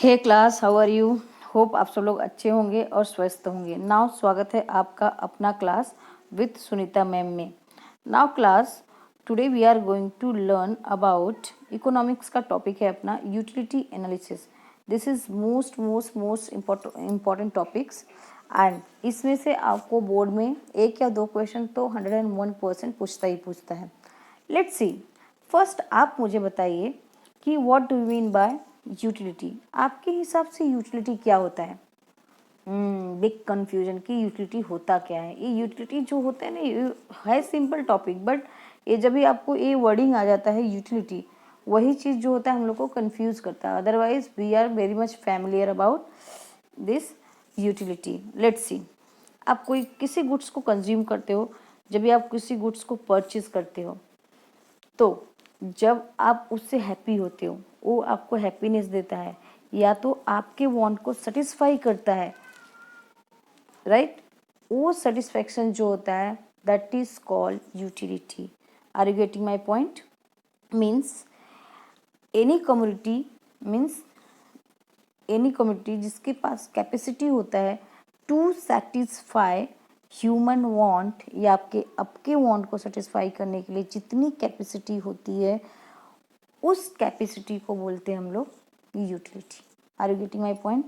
Hey class, how are you? Hope आप सब लोग अच्छे होंगे और स्वस्थ होंगे। नाउ स्वागत है आपका अपना क्लास विथ सुनीता मैम में। Now class, today we are going to learn about economics का टॉपिक है अपना utility analysis. This is most important topics and इसमें से आपको बोर्ड में एक या दो क्वेश्चन तो 101% पूछता ही पूछता है। लेट्स सी, फर्स्ट आप मुझे बताइए कि what do you mean bye utility. आपके हिसाब से यूटिलिटी क्या होता है? बिग कंफ्यूजन कि यूटिलिटी होता क्या है। ये यूटिलिटी जो होता है ना, ये है सिंपल टॉपिक, बट ये जब भी आपको ये वर्डिंग आ जाता है यूटिलिटी, वही चीज़ जो होता है हम लोग को कंफ्यूज करता है। Otherwise we are very much familiar about this utility. Let's see, आप कोई किसी गुड्स को कंज्यूम करते हो, जब भी आप किसी गुड्स को परचेज करते हो, तो जब आप उससे हैप्पी होते हो, वो आपको हैप्पीनेस देता है या तो आपके वांट को सेटिस्फाई करता है, राइट? वो सेटिस्फैक्शन जो होता है that is called utility. Are you getting my point? Means any community means any community जिसके पास कैपेसिटी होता है टू सेटिस्फाई ह्यूमन वांट, या आपके वांट को सेटिस्फाई करने के लिए जितनी कैपेसिटी होती है, उस कैपेसिटी को बोलते हैं हम लोग utility. Are you getting my point?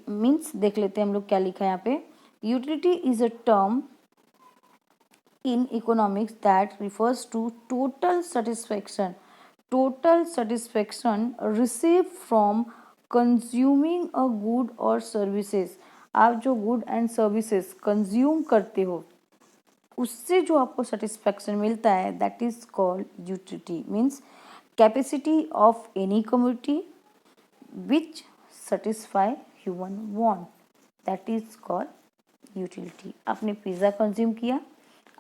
Means देख लेते हैं हम लोग क्या लिखा है यहाँ पे। Utility is a term in economics that refers to total satisfaction received from consuming a good or services। आप जो गुड एंड सर्विसेज कंज्यूम करते हो, उससे जो आपको सेटिस्फैक्शन मिलता है that is called utility. Means capacity of any community which satisfy human want, that is called utility. आपने पिज़्ज़ा कंज्यूम किया,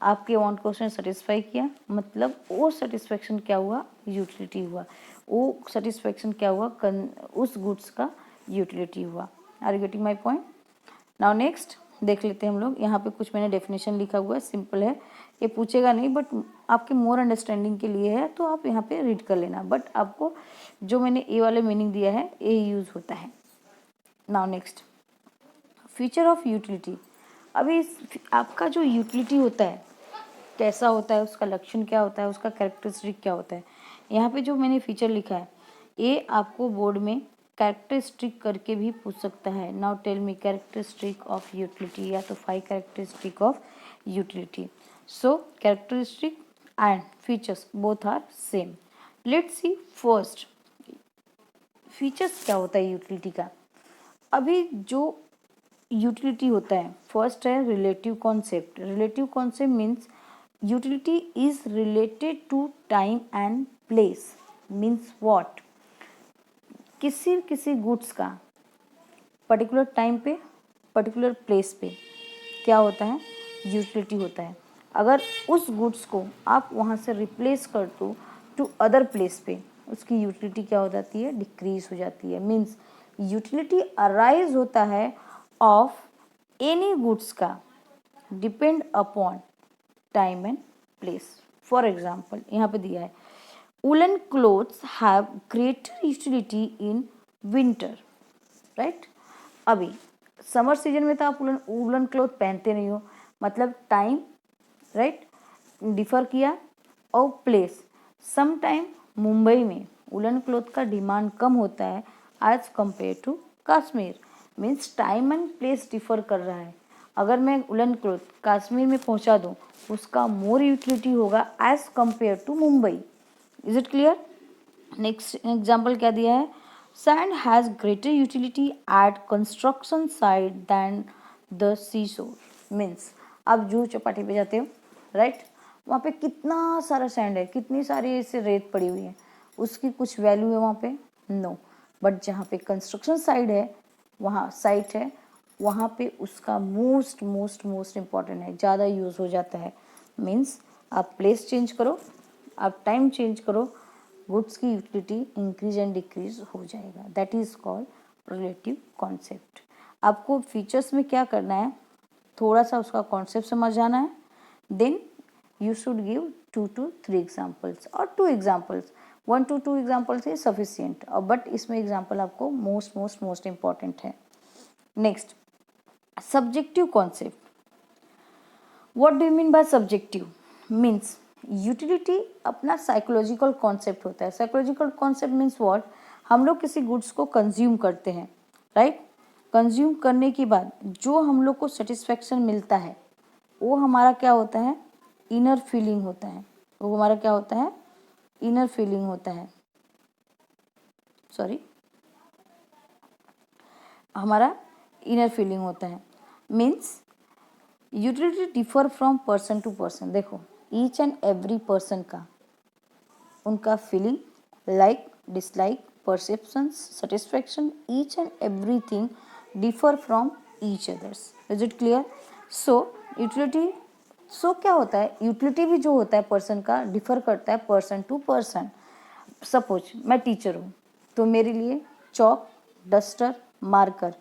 आपके वांट को उसने सेटिस्फाई किया, मतलब वो सेटिस्फेक्शन क्या हुआ? यूटिलिटी हुआ। वो सेटिस्फेक्शन क्या हुआ? उस गुड्स का यूटिलिटी हुआ। Are you getting my point? Now next देख लेते हैं हम लोग। यहाँ पे कुछ मैंने डेफिनेशन लिखा हुआ है, सिंपल है, ये पूछेगा नहीं, बट आपके मोर अंडरस्टैंडिंग के लिए है, तो आप यहाँ पे रीड कर लेना। बट आपको जो मैंने ए वाले मीनिंग दिया है, ए यूज़ होता है। Now next, feature of utility. अभी आपका जो यूटिलिटी होता है कैसा होता है, उसका लक्षण क्या होता है, उसका कैरेक्टरिस्टिक क्या होता है। यहाँ पे जो मैंने फीचर लिखा है, ये आपको बोर्ड में कैरेक्टरिस्टिक करके भी पूछ सकता है। Now tell me characteristic of utility, या तो 5 characteristic of utility. So characteristic and features both are same. Let's see first features क्या होता है यूटिलिटी का। अभी जो यूटिलिटी होता है, फर्स्ट है relative concept. Relative concept means utility is related to time and place। means what? किसी गुड्स का पर्टिकुलर टाइम पे, पर्टिकुलर प्लेस पे क्या होता है? यूटिलिटी होता है। अगर उस गुड्स को आप वहाँ से रिप्लेस कर दो टू अदर प्लेस पे, उसकी यूटिलिटी क्या हो जाती है? डिक्रीज हो जाती है। मीन्स यूटिलिटी अराइज होता है ऑफ एनी गुड्स का depend upon time and place. For example यहाँ पे दिया है woollen clothes have greater utility in winter, right? अभी समर सीजन में तो आप वुलन क्लोथ पहनते नहीं हो, मतलब टाइम, राइट, डिफर किया, और प्लेस। सम टाइम मुंबई में वुलन क्लोथ का डिमांड कम होता है as compare to Kashmir. Means time and place differ कर रहा है। अगर मैं वुलन क्लोथ कश्मीर में पहुंचा दूं, उसका मोर यूटिलिटी होगा as compare to Mumbai. Is it clear? Next example क्या दिया है? Sand has greater utility at construction site than the sea shore. Means आप जूहू चौपाटी पे जाते हो, राइट? वहाँ पे कितना सारा सैंड है, कितनी सारी ऐसे रेत पड़ी हुई है, उसकी कुछ वैल्यू है वहाँ पे? नो। बट जहाँ पे कंस्ट्रक्शन साइट है, वहाँ साइट है, वहाँ पे उसका मोस्ट इम्पॉर्टेंट है, ज़्यादा यूज़ हो जाता है। मीन्स आप प्लेस चेंज करो, आप टाइम चेंज करो, गुड्स की यूटिलिटी इंक्रीज एंड डिक्रीज हो जाएगा। That is called relative concept. आपको फीचर्स में क्या करना है, थोड़ा सा उसका कॉन्सेप्ट समझ आना है, then you should give 2 to 3 examples और 2 एग्जाम्पल्स। 1 to 2 एग्जाम्पल थे सफिशियंट, और बट इसमें एग्जाम्पल आपको मोस्ट इम्पॉर्टेंट है। Next, subjective concept. What do you mean by subjective? Means utility अपना साइकोलॉजिकल कॉन्सेप्ट होता है। Psychological concept means what? हम लोग किसी गुड्स को कंज्यूम करते हैं, राइट? कंज्यूम करने के बाद जो हम लोग को सेटिस्फेक्शन मिलता है वो हमारा क्या होता है? इनर फीलिंग होता है। वो हमारा क्या होता है? इनर फीलिंग होता है, सॉरी, हमारा इनर फीलिंग होता है। Means utility differ from person to person. देखो, ईच एंड एवरी पर्सन का उनका feeling, like, dislike, perceptions, satisfaction, each and everything differ from each others. Is it clear? So utility, so क्या होता है? Utility भी जो होता है पर्सन का डिफर करता है पर्सन टू पर्सन। सपोज मैं टीचर हूँ तो मेरे लिए chalk, duster, marker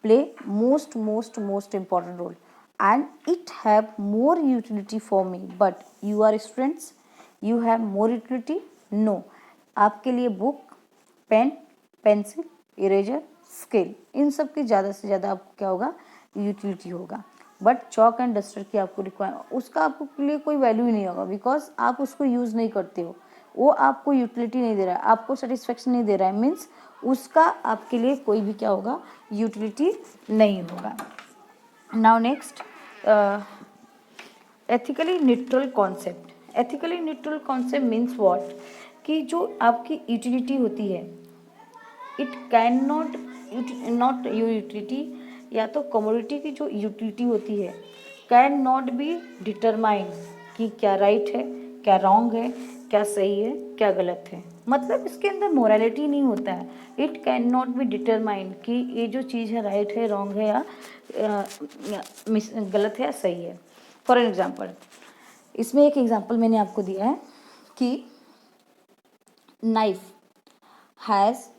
play most important role and it have more utility for me, but you are students, you have more utility? No. आपके लिए book, pen, pencil, eraser, scale, इन सब की ज़्यादा से ज़्यादा आपको क्या होगा? यूटिलिटी होगा। बट चॉक एंड डस्टर की आपको रिक्वायरमेंट, उसका आपको के लिए कोई वैल्यू ही नहीं होगा, बिकॉज आप उसको यूज़ नहीं करते हो। वो आपको यूटिलिटी नहीं दे रहा है, आपको सेटिस्फेक्शन नहीं दे रहा है, मीन्स उसका आपके लिए कोई भी क्या होगा? यूटिलिटी नहीं होगा। Now next, ethically neutral concept. Ethically neutral concept means what? कि जो आपकी यूटिलिटी होती है, it can not your utility, या तो कमोडिटी की जो यूटिलिटी होती है कैन नॉट बी डिटरमाइन कि क्या राइट है, क्या रॉन्ग है, क्या सही है, क्या गलत है। मतलब इसके अंदर मोरालिटी नहीं होता है। It can not be determine कि ये जो चीज़ है राइट है, रॉन्ग है, या गलत है या सही है। फॉर एग्जाम्पल, इसमें एक एग्जाम्पल मैंने आपको दिया है कि knife has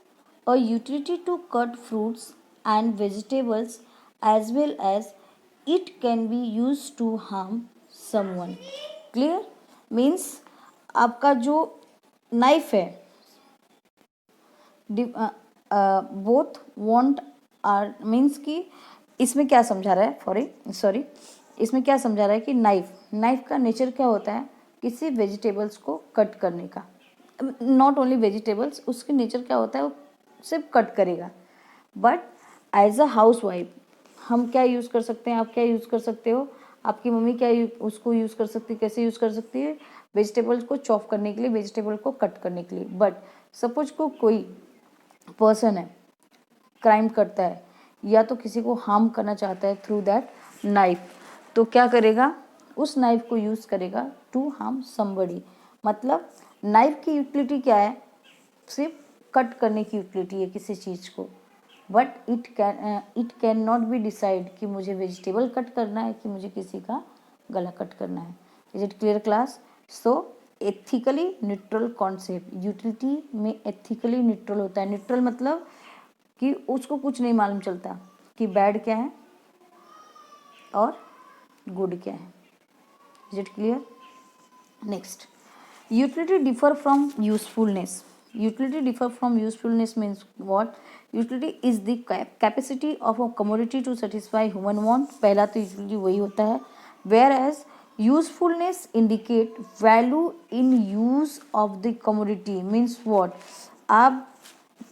a utility to cut fruits and vegetables, as well as it can be used to harm someone. Clear? Means आपका जो नाइफ है, बोथ वॉन्ट आर, मीन्स कि इसमें क्या समझा रहा है, सॉरी, इसमें क्या समझा रहा है कि नाइफ का नेचर क्या होता है? किसी वेजिटेबल्स को कट करने का। नॉट ओनली वेजिटेबल्स, उसकी नेचर क्या होता है? वो सिर्फ कट करेगा। But as a housewife हम क्या यूज़ कर सकते हैं? आप क्या यूज़ कर सकते हो? आपकी मम्मी क्या उसको यूज़ कर सकती है? कैसे यूज़ कर सकती है? वेजिटेबल्स को चॉप करने के लिए, वेजिटेबल को कट करने के लिए। बट सपोज को कोई पर्सन है, क्राइम करता है या तो किसी को हार्म करना चाहता है थ्रू दैट नाइफ, तो क्या करेगा? उस नाइफ को यूज़ करेगा टू हार्म समबडी। मतलब नाइफ की यूटिलिटी क्या है? सिर्फ कट करने की यूटिलिटी है किसी चीज़ को। But it can not be decide कि मुझे वेजिटेबल कट करना है कि मुझे किसी का गला कट करना है। Is it clear class? So ethically neutral concept, utility में एथिकली न्यूट्रल होता है। न्यूट्रल मतलब कि उसको कुछ नहीं मालूम चलता कि बैड क्या है और गुड क्या है। Is it clear? Next, utility differ from usefulness. Utility differ from usefulness means what? Utility is the capacity of a commodity to satisfy human want. पहला तो utility वही होता है। Whereas usefulness indicate value in use of the commodity means what? आप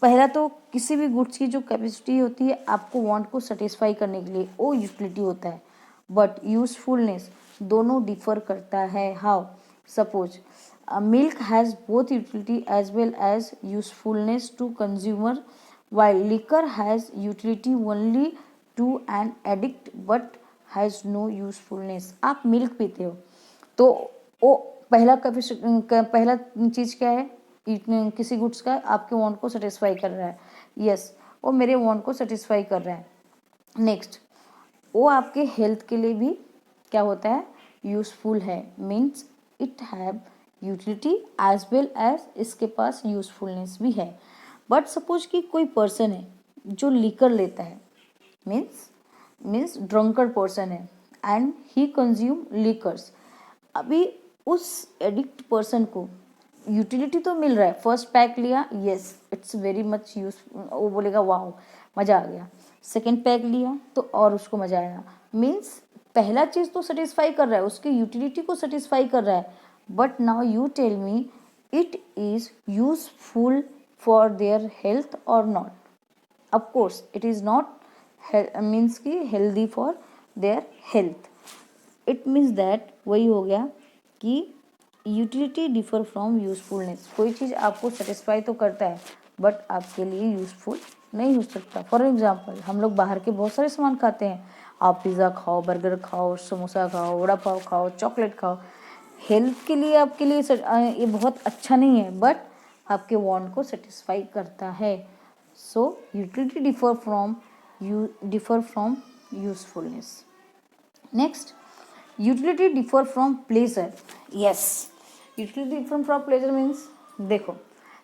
पहला तो किसी भी गुड्स की जो कैपेसिटी होती है आपको वांट को सेटिस्फाई करने के लिए, वो यूटिलिटी होता है। बट यूजफुलनेस दोनों डिफर करता है। How? Suppose milk has both utility as well as usefulness to consumer, while liquor has utility only to an addict but has no usefulness. आप मिल्क पीते हो तो वो पहला चीज़ क्या है? किसी गुड्स का आपके वांट को सेटिस्फाई कर रहा है। यस, वो मेरे वांट को सेटिस्फाई कर रहा है। नेक्स्ट, वो आपके हेल्थ के लिए भी क्या होता है? यूजफुल है। Means it have utility as well as इसके पास यूजफुलनेस भी है। बट सपोज कि कोई पर्सन है जो लीकर लेता है, मीन्स ड्रंकर पर्सन है एंड ही कंज्यूम लीकर्स। अभी उस एडिक्ट पर्सन को यूटिलिटी तो मिल रहा है। फर्स्ट पैक लिया, yes it's very much use, वो बोलेगा वाह मज़ा आ गया। सेकेंड पैक लिया तो और उसको मज़ा आया। मीन्स पहला चीज़ तो सेटिस्फाई कर रहा है, उसकी यूटिलिटी को सेटिस्फाई कर रहा है। But now you tell me it is useful for their health और not. Of course it is not means की healthy for their health. It means that वही हो गया कि यूटिलिटी डिफर फ्रॉम यूजफुलनेस। कोई चीज़ आपको सेटिस्फाई तो करता है बट आपके लिए यूजफुल नहीं हो सकता। फॉर एग्जाम्पल हम लोग बाहर के बहुत सारे सामान खाते हैं। आप पिज़्ज़ा खाओ, बर्गर खाओ, समोसा खाओ, वड़ा पाव खाओ, चॉकलेट खाओ, हेल्थ के लिए आपके लिए ये बहुत अच्छा नहीं है बट आपके वांट को सेटिस्फाई करता है। सो utility differ from usefulness. Next, utility differ from pleasure. Yes, utility differ from pleasure means देखो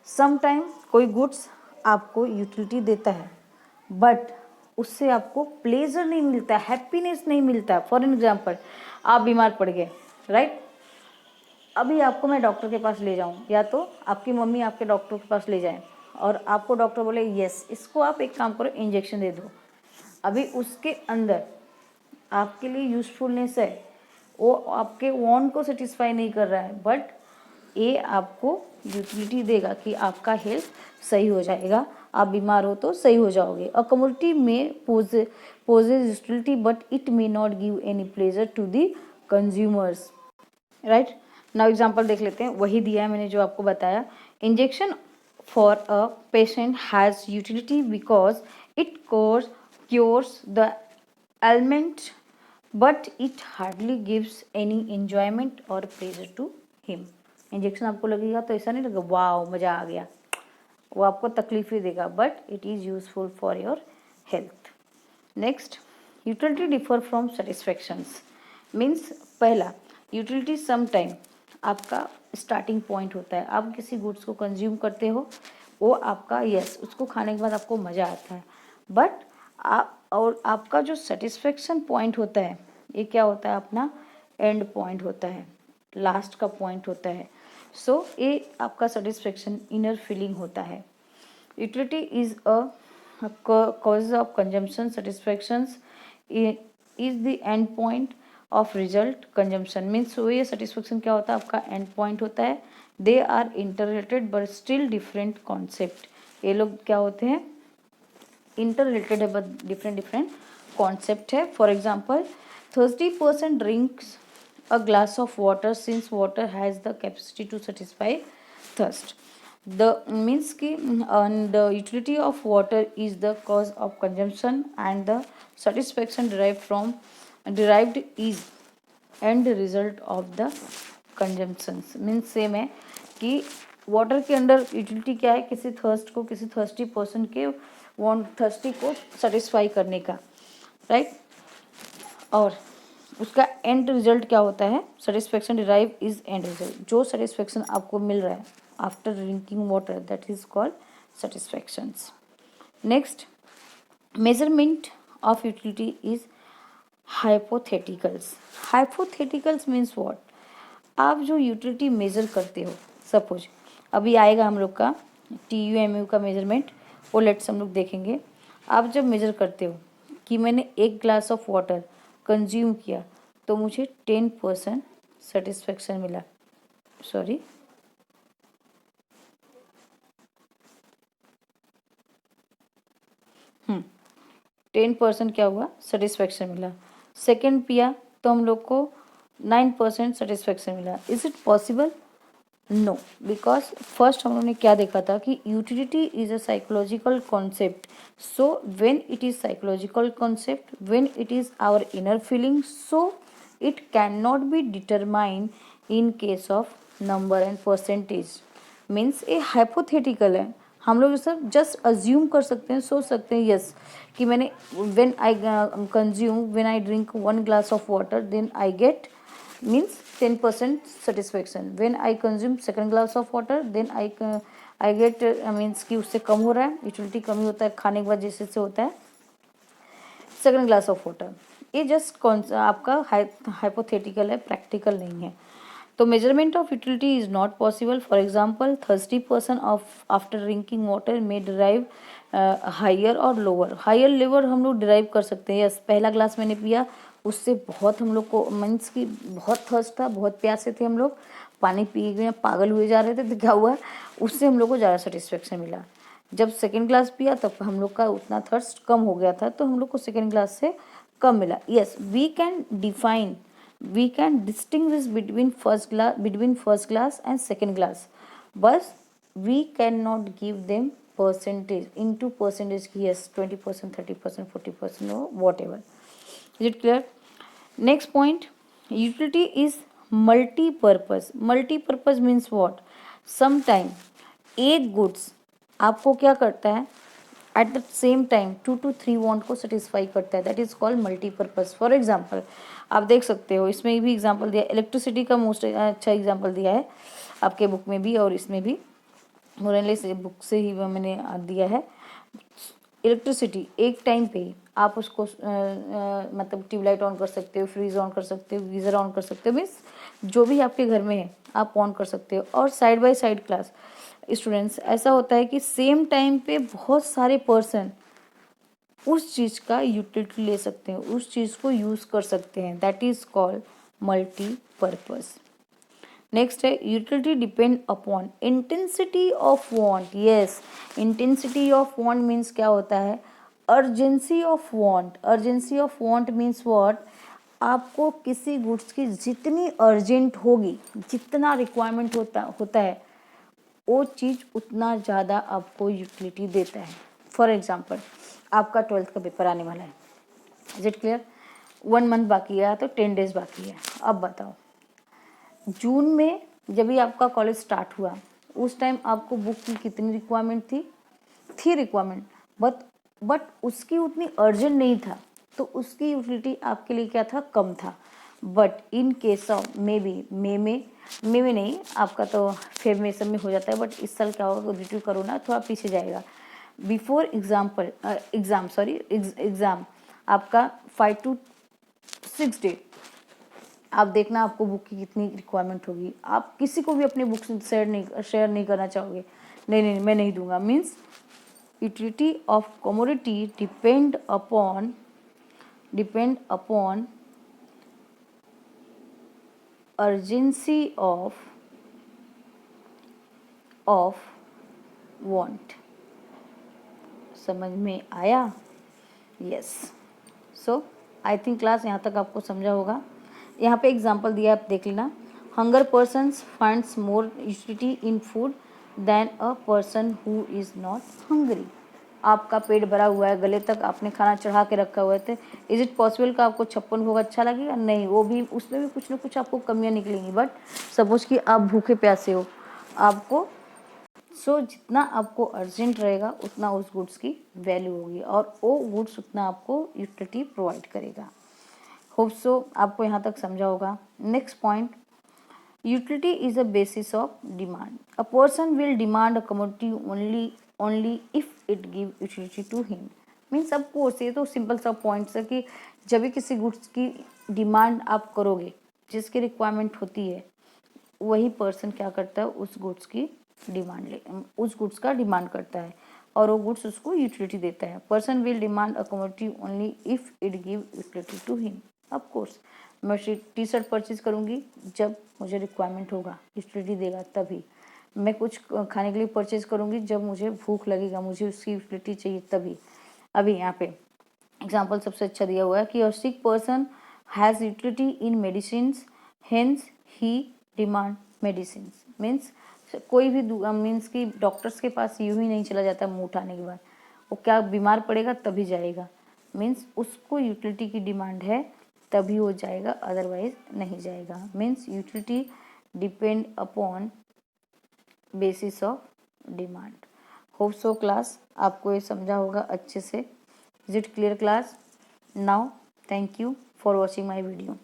समटाइम कोई गुड्स आपको यूटिलिटी देता है बट उससे आपको प्लेजर नहीं मिलता, हैप्पीनेस नहीं मिलता। फॉर एग्जाम्पल आप बीमार पड़ गए, राइट। अभी आपको मैं डॉक्टर के पास ले जाऊं या तो आपकी मम्मी आपके डॉक्टर के पास ले जाए और आपको डॉक्टर बोले यस इसको आप एक काम करो इंजेक्शन दे दो। अभी उसके अंदर आपके लिए यूजफुलनेस है, वो आपके वांट को सेटिस्फाई नहीं कर रहा है बट ये आपको यूटिलिटी देगा कि आपका हेल्थ सही हो जाएगा, आप बीमार हो तो सही हो जाओगे। अ कमोडिटी में possesses utility but it may not give any pleasure to the consumers, right. Now example देख लेते हैं, वही दिया है मैंने जो आपको बताया। Injection for a patient has utility because it cures the element but it hardly gives any enjoyment और प्लेजर टू हिम। इंजेक्शन आपको लगेगा तो ऐसा नहीं लगेगा वाह मज़ा आ गया, वो आपको तकलीफ ही देगा but it is useful for your health. Next, utility differ from satisfactions means पहला यूटिलिटी सम टाइम आपका स्टार्टिंग पॉइंट होता है। आप किसी गुड्स को कंज्यूम करते हो, वो आपका यस उसको खाने के बाद आपको मज़ा आता है बट आप और आपका जो सेटिस्फेक्शन पॉइंट होता है ये क्या होता है, अपना एंड पॉइंट होता है, लास्ट का पॉइंट होता है। सो ये आपका सेटिस्फेक्शन इनर फीलिंग होता है। Utility is a cause of consumption, satisfactions is the end point of result consumption means वो ये satisfaction क्या होता है, आपका end point होता है। they are interrelated but still different concept। ये लोग क्या होते हैं, interrelated है but different concept है। for example 30% drinks a glass of water since water has the capacity to satisfy thirst। the means ki the utility of water is the cause of consumption and the satisfaction derived is end result of the consumptions। Means same है कि water के अंदर utility क्या है, किसी thirst को, किसी thirsty person के वांट थर्स्टी को सेटिस्फाई करने का, राइट। और उसका एंड रिजल्ट क्या होता है, satisfaction derive is end result. जो सेटिस्फेक्शन आपको मिल रहा है after drinking water that is called satisfactions. Next, measurement of utility is hypotheticals. Hypotheticals means what, आप जो यूटिलिटी मेजर करते हो, सपोज अभी आएगा हम लोग का TUMU का मेजरमेंट, वो लेट्स हम लोग देखेंगे। आप जब मेजर करते हो कि मैंने एक ग्लास ऑफ वाटर कंज्यूम किया तो मुझे 10% सेटिस्फेक्शन मिला, सॉरी 10% क्या हुआ, सेटिस्फेक्शन मिला। सेकेंड पिया तो हम लोग को 9% सेटिस्फेक्शन मिला। Is it possible? No, because first हम लोगों ने क्या देखा था कि utility is a psychological concept. So when it is psychological concept, when it is our inner feeling, so it can not be determine in case of number and percentage. Means ये hypothetical है, हम लोग सब just assume कर सकते हैं, सोच सकते हैं यस कि मैंने when I consume, when I drink 1 glass of water then I get means 10% satisfaction। when I consume second glass of water then I get means कि उससे कम हो रहा है, यूटिलिटी कम ही होता है खाने के बाद जैसे से होता है सेकंड ग्लास ऑफ वाटर। ये जस्ट आपका हाइपोथेटिकल है, प्रैक्टिकल नहीं है। तो measurement of utility is not possible. For example, thirsty person of after drinking water में डिराइव हायर और लोअर. हायर लोअर हम लोग डिराइव कर सकते हैं. यस, पहला ग्लास मैंने पिया, उससे बहुत हम लोग को मीन्स की बहुत थर्स्ट था, बहुत प्यासे थे हम लोग, पानी पी गए, पागल हुए जा रहे थे, तो क्या हुआ, उससे हम लोग को ज़्यादा सेटिस्फेक्शन मिला. जब सेकेंड ग्लास पिया तब हम लोग का उतना थर्स्ट कम हो गया था, तो हम लोग को सेकेंड ग्लास से कम मिला. Yes, we can distinguish between first class and second class, but we cannot give them percentage into percentage. Yes, 20%, 30%, 40%, or whatever. Is it clear? Next point, utility is multi-purpose. Multi-purpose means what? Sometime एक goods आपको क्या करता है, at the same time 2 to 3 want को satisfy करता है. That is called multipurpose. For example, आप देख सकते हो, इसमें भी एग्जाम्पल दिया, इलेक्ट्रिसिटी का मोस्ट अच्छा एग्जाम्पल दिया है आपके बुक में भी और इसमें भी, मोरनली से बुक से ही मैंने दिया है. इलेक्ट्रिसिटी एक टाइम पे आप उसको मतलब ट्यूबलाइट ऑन कर सकते हो, फ्रीज ऑन कर सकते हो, गीज़र ऑन कर सकते हो, मीन्स जो भी आपके घर में है आप ऑन कर सकते हो. और side by side class students, ऐसा होता है कि सेम टाइम पे बहुत सारे पर्सन उस चीज़ का यूटिलिटी ले सकते हैं, उस चीज़ को यूज़ कर सकते हैं. That is called multipurpose. Next है, utility depend upon intensity of want. Yes, intensity of want means क्या होता है, urgency of want. Urgency of want means what, आपको किसी गुड्स की जितनी अर्जेंट होगी, जितना रिक्वायरमेंट होता है वो चीज़ उतना ज़्यादा आपको यूटिलिटी देता है. फॉर एग्जाम्पल, आपका 12th का पेपर आने वाला है. Is it clear? 1 मंथ बाकी है तो 10 डेज बाकी है. अब बताओ, जून में जब भी आपका कॉलेज स्टार्ट हुआ उस टाइम आपको बुक की कितनी रिक्वायरमेंट थी रिक्वायरमेंट, बट उसकी उतनी अर्जेंट नहीं था, तो उसकी यूटिलिटी आपके लिए क्या था, कम था. But in case of May में नहीं, आपका तो फेब में सब में हो जाता है, बट इस साल क्या होगा, ड्यू टू कोरोना थोड़ा पीछे जाएगा. बिफोर एग्जाम आपका 5 to 6 डे आप देखना आपको बुक की कितनी रिक्वायरमेंट होगी. आप किसी को भी अपनी बुक शेयर नहीं करना चाहोगे, नहीं मैं नहीं दूंगा. Means utility of commodity depend upon urgency of want. समझ में आया? Yes. So I think class यहाँ तक आपको समझा होगा. यहाँ पे एग्जाम्पल दिया, आप देख लेना. Hunger persons finds more utility in food than a person who is not hungry. आपका पेट भरा हुआ है, गले तक आपने खाना चढ़ा के रखा हुआ है, इज इट पॉसिबल का आपको 56 भोग अच्छा लगेगा? नहीं, वो भी उसमें भी कुछ ना कुछ आपको कमियां निकलेंगी. बट सपोज कि आप भूखे प्यासे हो, आपको जितना आपको अर्जेंट रहेगा उतना उस गुड्स की वैल्यू होगी और वो गुड्स उतना आपको यूटिलिटी प्रोवाइड करेगा. होप सो आपको यहाँ तक समझा होगा. Next point, utility is a basis of demand. A person will demand a commodity only if it give utility to him. Means आपको ये तो सिंपल सा पॉइंट्स है कि जब भी किसी गुड्स की डिमांड आप करोगे, जिसकी रिक्वायरमेंट होती है, वही पर्सन क्या करता है, उस गुड्स का डिमांड करता है और वो गुड्स उसको यूटिलिटी देता है. Person will demand a commodity only if it give utility to him. Of course मैं टी शर्ट परचेज करूँगी जब मुझे रिक्वायरमेंट होगा, यूटिलिटी देगा तभी. मैं कुछ खाने के लिए परचेज करूँगी जब मुझे भूख लगेगा, मुझे उसकी यूटिलिटी चाहिए तभी. अभी यहाँ पे एग्जाम्पल सबसे अच्छा दिया हुआ है कि a sick person has utility in medicines hence he demand medicines. Means कोई भी मीन्स कि डॉक्टर्स के पास यूं ही नहीं चला जाता मुंह उठाने के बाद, वो क्या बीमार पड़ेगा तभी जाएगा. मीन्स उसको यूटिलिटी की डिमांड है तभी वो जाएगा, अदरवाइज नहीं जाएगा. Means utility depend upon basis of demand. Hope so class आपको ये समझा होगा अच्छे से. Is it clear class? Now thank you for watching my video.